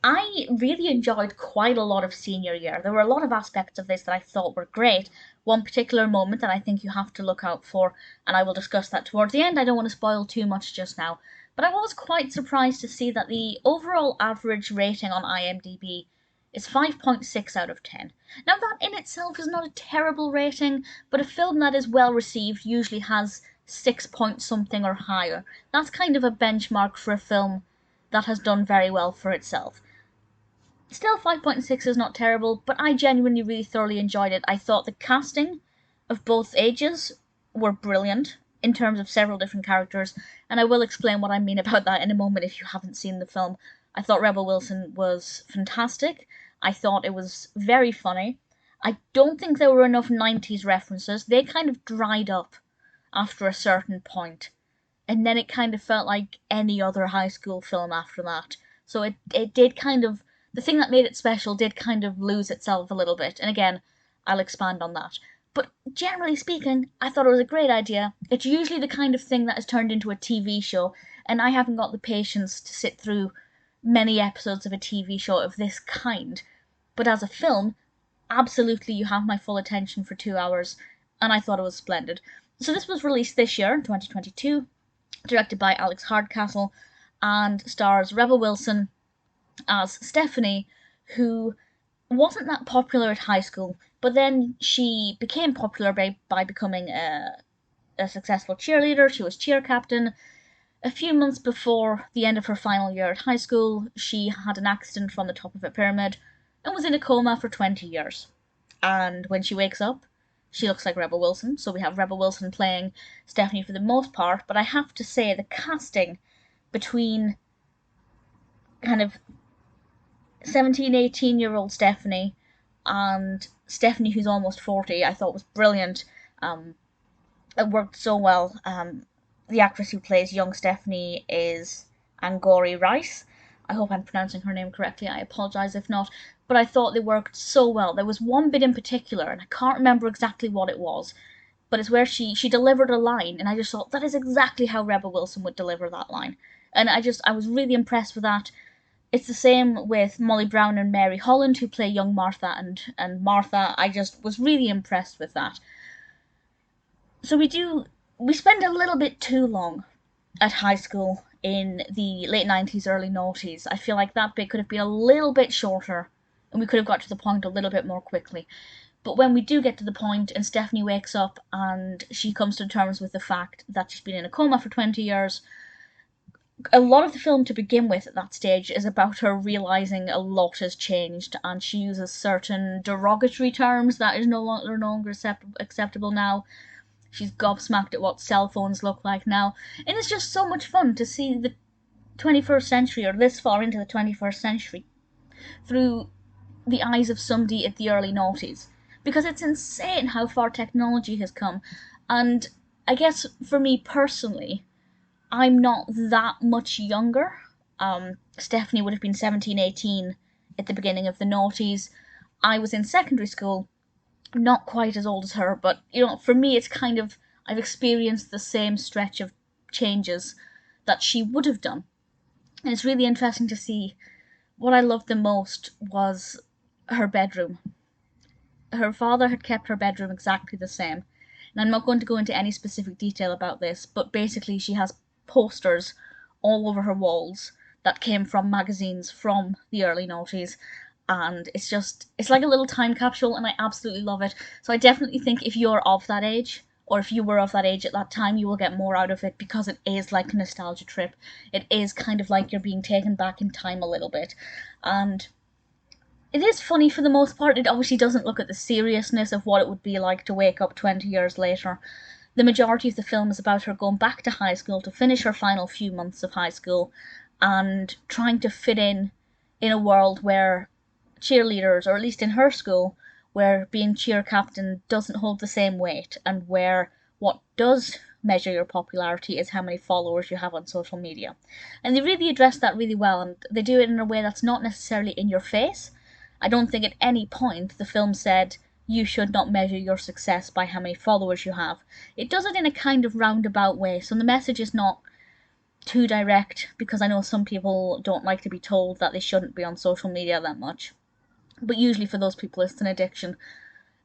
I really enjoyed quite a lot of senior year. There were a lot of aspects of this that I thought were great. One particular moment that I think you have to look out for, and I will discuss that towards the end. I don't want to spoil too much just now. But I was quite surprised to see that the overall average rating on IMDb is 5.6 out of 10. Now, that in itself is not a terrible rating, but a film that is well received usually has 6 point something or higher. That's kind of a benchmark for a film that has done very well for itself. Still, 5.6 is not terrible, but I genuinely really thoroughly enjoyed it. I thought the casting of both ages were brilliant in terms of several different characters, and I will explain what I mean about that in a moment if you haven't seen the film. I thought Rebel Wilson was fantastic. I thought it was very funny. I don't think there were enough 90s references. They kind of dried up after a certain point, and then it kind of felt like any other high school film after that. So it did kind of, the thing that made it special did kind of lose itself a little bit, and again, I'll expand on that. But generally speaking, I thought it was a great idea. It's usually the kind of thing that is turned into a TV show, and I haven't got the patience to sit through many episodes of a TV show of this kind. But as a film, absolutely you have my full attention for 2 hours, and I thought it was splendid. So this was released this year, 2022, directed by Alex Hardcastle, and stars Rebel Wilson as Stephanie, who wasn't that popular at high school, but then she became popular by becoming a successful cheerleader. She was cheer captain. A few months before the end of her final year at high school, she had an accident from the top of a pyramid and was in a coma for 20 years. And when she wakes up, she looks like Rebel Wilson. So we have Rebel Wilson playing Stephanie for the most part, but I have to say the casting between kind of 17, 18-year-old Stephanie and Stephanie who's almost 40, I thought was brilliant. It worked so well. The actress who plays young Stephanie is Angourie Rice. I hope I'm pronouncing her name correctly. I apologise if not. But I thought they worked so well. There was one bit in particular, and I can't remember exactly what it was, but it's where she delivered a line, and I just thought that is exactly how Rebel Wilson would deliver that line. And I was really impressed with that. It's the same with Molly Brown and Mary Holland, who play young Martha and Martha. I just was really impressed with that. So we spend a little bit too long at high school in the late 90s, early noughties. I feel like that bit could have been a little bit shorter, and we could have got to the point a little bit more quickly. But when we do get to the point and Stephanie wakes up and she comes to terms with the fact that she's been in a coma for 20 years, a lot of the film to begin with at that stage is about her realising a lot has changed, and she uses certain derogatory terms that is no longer acceptable now. She's gobsmacked at what cell phones look like now, and it's just so much fun to see the 21st century, or this far into the 21st century, through the eyes of somebody at the early noughties. Because it's insane how far technology has come, and I guess for me personally, I'm not that much younger. Stephanie would have been 17, 18 at the beginning of the noughties. I was in secondary school, not quite as old as her, but, for me it's kind of, I've experienced the same stretch of changes that she would have done. And it's really interesting to see. What I loved the most was her bedroom. Her father had kept her bedroom exactly the same. And I'm not going to go into any specific detail about this, but basically she has posters all over her walls that came from magazines from the early noughties, and it's like a little time capsule, and I absolutely love it. So I definitely think if you're of that age, or if you were of that age at that time, you will get more out of it, because it is like a nostalgia trip. It is kind of like you're being taken back in time a little bit, and it is funny for the most part. It obviously doesn't look at the seriousness of what it would be like to wake up 20 years later. The majority of the film is about her going back to high school to finish her final few months of high school and trying to fit in a world where cheerleaders, or at least in her school, where being cheer captain doesn't hold the same weight, and where what does measure your popularity is how many followers you have on social media. And they really address that really well, and they do it in a way that's not necessarily in your face. I don't think at any point the film said you should not measure your success by how many followers you have. It does it in a kind of roundabout way, so the message is not too direct, because I know some people don't like to be told that they shouldn't be on social media that much. But usually for those people it's an addiction.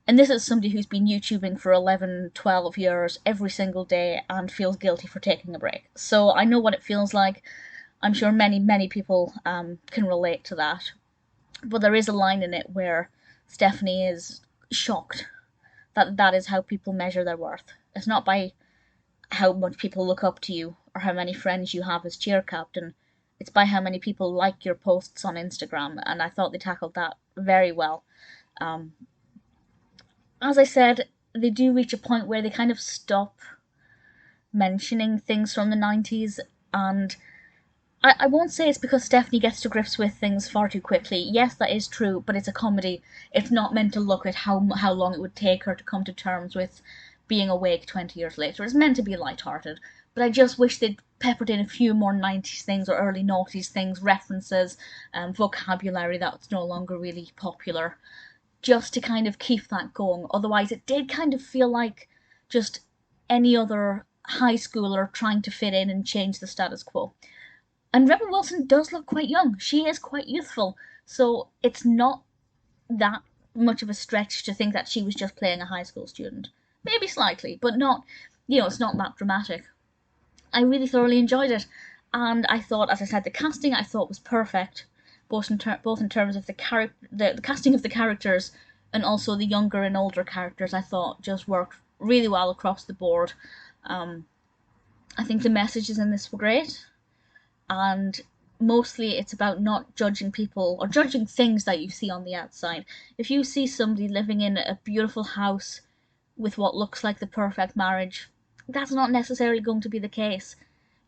And this is somebody who's been YouTubing for 11, 12 years every single day and feels guilty for taking a break. So I know what it feels like. I'm sure many, many people can relate to that. But there is a line in it where Stephanie is shocked that that is how people measure their worth. It's not by how much people look up to you or how many friends you have as cheer captain. It's by how many people like your posts on Instagram, and I thought they tackled that very well. As I said, they do reach a point where they kind of stop mentioning things from the 90s, and I won't say it's because Stephanie gets to grips with things far too quickly. Yes, that is true, but it's a comedy. It's not meant to look at how long it would take her to come to terms with being awake 20 years later. It's meant to be lighthearted, but I just wish they'd peppered in a few more 90s things or early noughties things, references, vocabulary that's no longer really popular, just to kind of keep that going. Otherwise, it did kind of feel like just any other high schooler trying to fit in and change the status quo. And Rebel Wilson does look quite young. She is quite youthful. So it's not that much of a stretch to think that she was just playing a high school student. Maybe slightly, but not, it's not that dramatic. I really thoroughly enjoyed it. And I thought, as I said, the casting I thought was perfect, both in terms of the casting of the characters and also the younger and older characters. I thought just worked really well across the board. I think the messages in this were great. And mostly it's about not judging people or judging things that you see on the outside. If you see somebody living in a beautiful house with what looks like the perfect marriage, that's not necessarily going to be the case.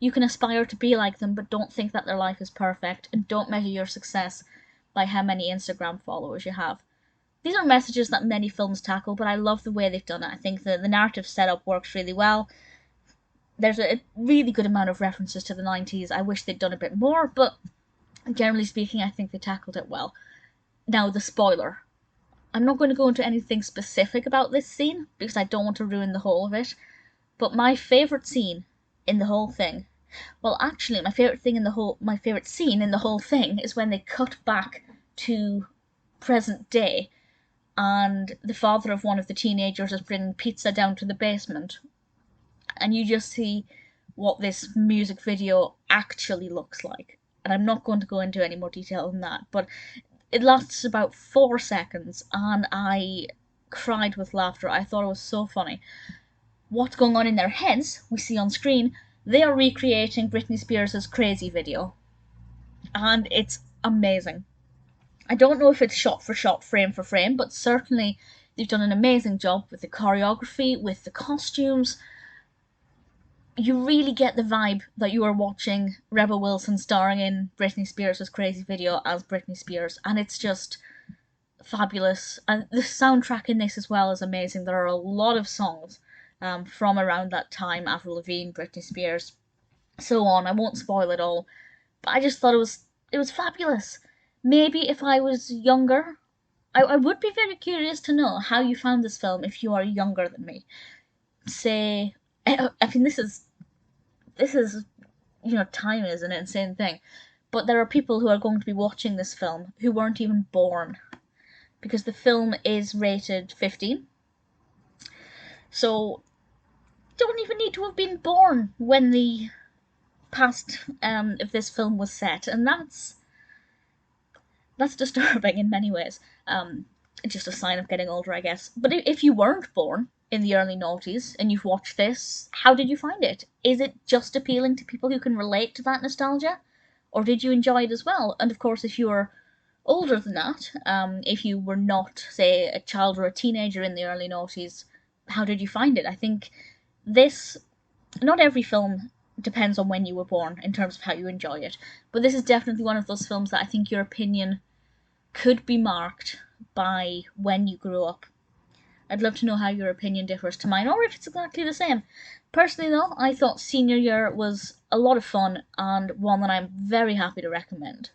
You can aspire to be like them, but don't think that their life is perfect, and don't measure your success by how many Instagram followers you have. These are messages that many films tackle, but I love the way they've done it. I think the narrative setup works really well. There's a really good amount of references to the 90s. I wish they'd done a bit more, but generally speaking, I think they tackled it well. Now, the spoiler. I'm not going to go into anything specific about this scene, because I don't want to ruin the whole of it, but my favourite scene in the whole thing, well, actually, my favourite scene in the whole thing is when they cut back to present day, and the father of one of the teenagers is bringing pizza down to the basement, and you just see what this music video actually looks like. And I'm not going to go into any more detail than that, but it lasts about 4 seconds, and I cried with laughter. I thought it was so funny. What's going on in their heads, we see on screen, they are recreating Britney Spears' Crazy video. And it's amazing. I don't know if it's shot for shot, frame for frame, but certainly they've done an amazing job with the choreography, with the costumes. You really get the vibe that you are watching Rebel Wilson starring in Britney Spears' Crazy video as Britney Spears, and it's just fabulous. And the soundtrack in this as well is amazing. There are a lot of songs from around that time: Avril Lavigne, Britney Spears, so on. I won't spoil it all, but I just thought it was fabulous. Maybe if I was younger, I would be very curious to know how you found this film if you are younger than me. Say, I mean, this is, time is an insane thing, but there are people who are going to be watching this film who weren't even born, because the film is rated 15. So, don't even need to have been born when the past of this film was set, and that's disturbing in many ways. Just a sign of getting older, I guess. But if you weren't born in the early noughties and you've watched this, how did you find it? Is it just appealing to people who can relate to that nostalgia? Or did you enjoy it as well? And of course, if you're older than that, if you were not, say, a child or a teenager in the early noughties, how did you find it? I think not every film depends on when you were born in terms of how you enjoy it, but this is definitely one of those films that I think your opinion could be marked by when you grew up. I'd love to know how your opinion differs to mine, or if it's exactly the same. Personally though, I thought senior year was a lot of fun, and one that I'm very happy to recommend.